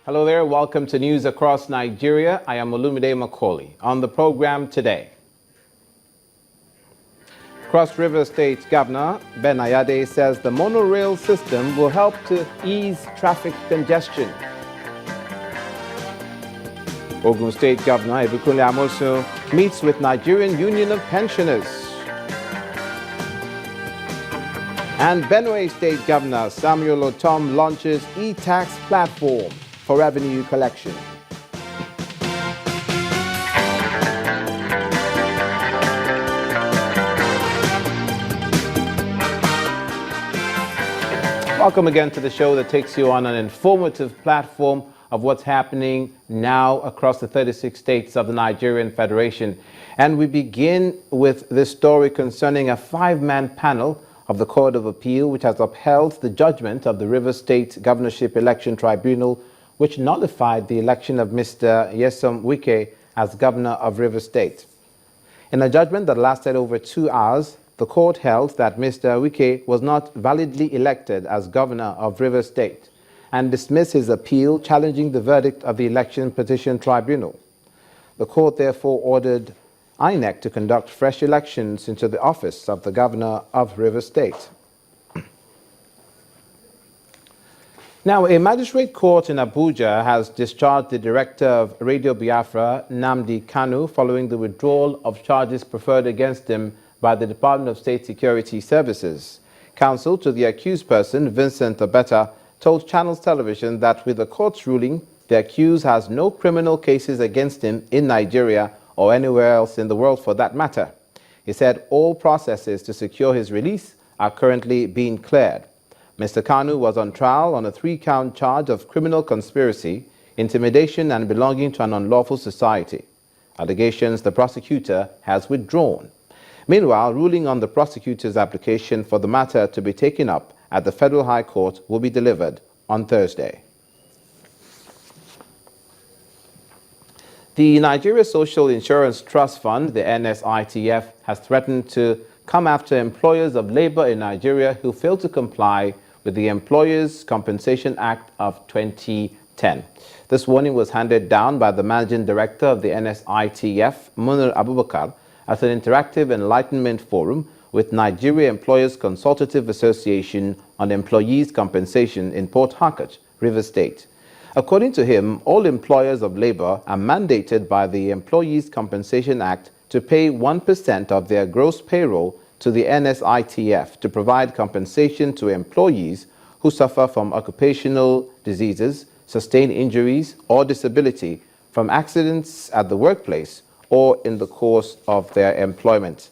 Hello there, welcome to News Across Nigeria. I am Olumide Macaulay. On the program today, Cross River State Governor Ben Ayade says the monorail system will help to ease traffic congestion. Ogun State Governor Ibikunle Amosun meets with Nigerian Union of Pensioners. And Benue State Governor Samuel Otom launches e-tax platform for revenue collection. Welcome again to the show that takes you on an informative platform of what's happening now across the 36 states of the Nigerian Federation. And we begin with this story concerning a 5-man panel of the Court of Appeal, which has upheld the judgment of the Rivers State Governorship Election Tribunal, which nullified the election of Mr. Nyesom Wike as governor of Rivers State. In a judgment that lasted over 2 hours, the court held that Mr. Wike was not validly elected as governor of Rivers State and dismissed his appeal challenging the verdict of the Election Petition Tribunal. The court therefore ordered INEC to conduct fresh elections into the office of the governor of Rivers State. Now, a magistrate court in Abuja has discharged the director of Radio Biafra, Nnamdi Kanu, following the withdrawal of charges preferred against him by the Department of State Security Services. Counsel to the accused person, Vincent Obeta, told Channels Television that with the court's ruling, the accused has no criminal cases against him in Nigeria or anywhere else in the world for that matter. He said all processes to secure his release are currently being cleared. Mr. Kanu was on trial on a 3-count charge of criminal conspiracy, intimidation, and belonging to an unlawful society. Allegations the prosecutor has withdrawn. Meanwhile, ruling on the prosecutor's application for the matter to be taken up at the Federal High Court will be delivered on Thursday. The Nigeria Social Insurance Trust Fund, the NSITF, has threatened to come after employers of labor in Nigeria who fail to comply with the Employers' Compensation Act of 2010. This warning was handed down by the Managing Director of the NSITF, Munir Abubakar, at an interactive enlightenment forum with Nigeria Employers Consultative Association on Employees' Compensation in Port Harcourt, Rivers State. According to him, all employers of labor are mandated by the Employees' Compensation Act to pay 1% of their gross payroll to the NSITF to provide compensation to employees who suffer from occupational diseases, sustain injuries, or disability from accidents at the workplace or in the course of their employment.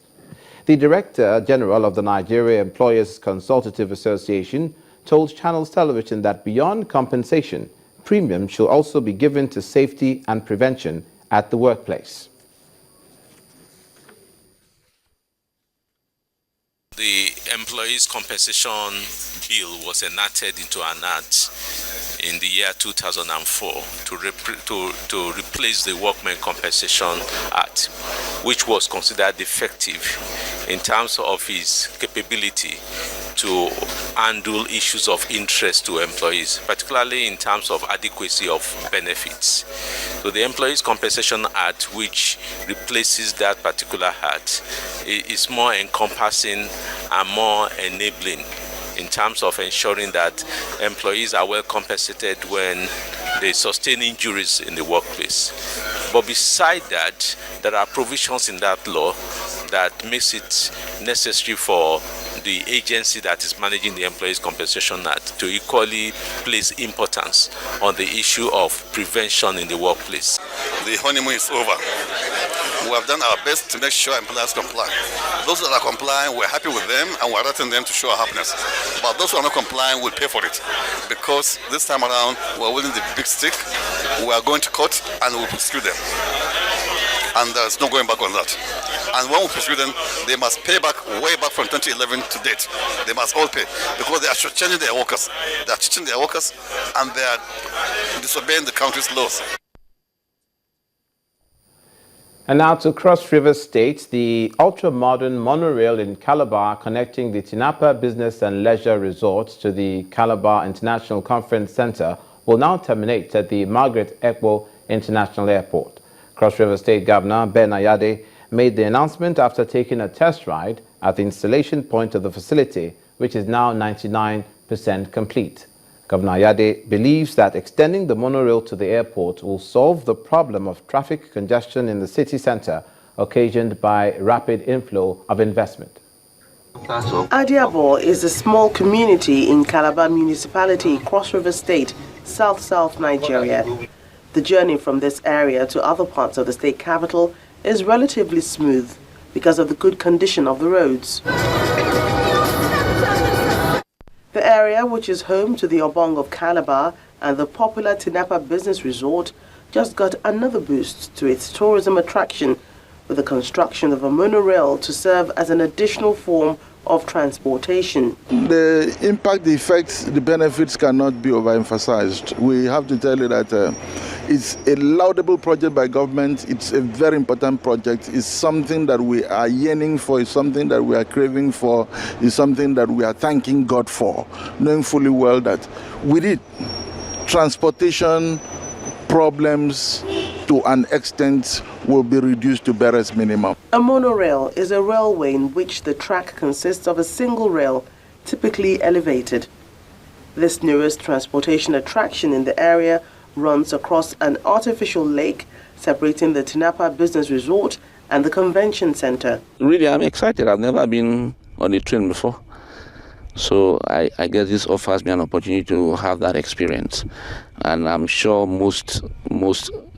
The Director General of the Nigeria Employers Consultative Association told Channels Television that beyond compensation, premium should also be given to safety and prevention at the workplace. The Employees' Compensation Bill was enacted into an act in the year 2004 to replace the Workmen Compensation Act, which was considered effective in terms of its capability to handle issues of interest to employees, particularly in terms of adequacy of benefits. So the Employees' Compensation Act, which replaces that particular act, is more encompassing and more enabling in terms of ensuring that employees are well compensated when they sustain injuries in the workplace. But beside that, there are provisions in that law that makes it necessary for the agency that is managing the Employees' Compensation Act to equally place importance on the issue of prevention in the workplace. The honeymoon is over. We have done our best to make sure employers comply. Those that are complying, we're happy with them and we're writing them to show our happiness. But those who are not complying will pay for it, because this time around we're holding the big stick, we are going to court and we'll pursue them. And there's no going back on that. And when we pursue them, they must pay back way back from 2011 to date. They must all pay, because they are changing their workers. They are teaching their workers and they are disobeying the country's laws. And now to Cross River State, the ultra-modern monorail in Calabar connecting the Tinapa Business and Leisure Resort to the Calabar International Conference Center will now terminate at the Margaret Ekpo International Airport. Cross River State Governor Ben Ayade made the announcement after taking a test ride at the installation point of the facility, which is now 99% complete. Governor Ayade believes that extending the monorail to the airport will solve the problem of traffic congestion in the city centre occasioned by rapid inflow of investment. Adiabo is a small community in Calabar municipality, Cross River State, south-south Nigeria. The journey from this area to other parts of the state capital is relatively smooth because of the good condition of the roads. The area, which is home to the Obong of Calabar and the popular Tinapa Business Resort, just got another boost to its tourism attraction with the construction of a monorail to serve as an additional form of transportation. The impact, the effects, the benefits cannot be overemphasized. We have to tell you that it's a laudable project by government. It's a very important project. It's something that we are yearning for. It's something that we are craving for. It's something that we are thanking God for, knowing fully well that with it, transportation problems to an extent will be reduced to barest minimum. A monorail is a railway in which the track consists of a single rail, typically elevated. This newest transportation attraction in the area runs across an artificial lake separating the Tinapa Business Resort and the Convention Center. Really, I'm excited. I've never been on a train before. So I guess this offers me an opportunity to have that experience. And I'm sure most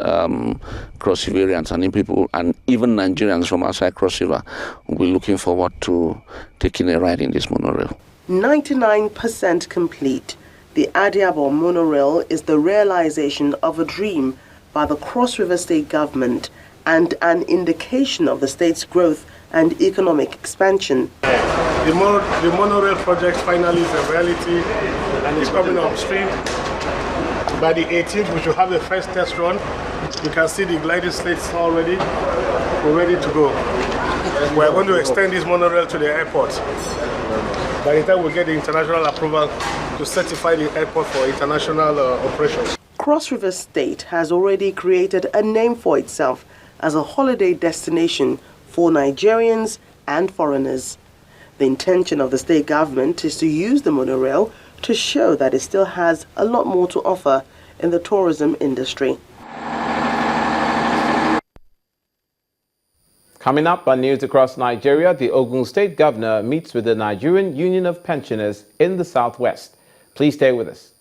Cross Riverians and people and even Nigerians from outside Cross River will be looking forward to taking a ride in this monorail. 99% complete, the Adiabo monorail is the realization of a dream by the Cross River State government and an indication of the state's growth and economic expansion. The monorail project finally is a reality and it's coming upstream. By the 18th, we should have the first test run. You can see the gliding slates already. We're ready to go. We're going to extend this monorail to the airport. By the time we get the international approval to certify the airport for international operations. Cross River State has already created a name for itself as a holiday destination for Nigerians and foreigners. The intention of the state government is to use the monorail to show that it still has a lot more to offer in the tourism industry. Coming up on News Across Nigeria, the Ogun State Governor meets with the Nigerian Union of Pensioners in the Southwest. Please stay with us.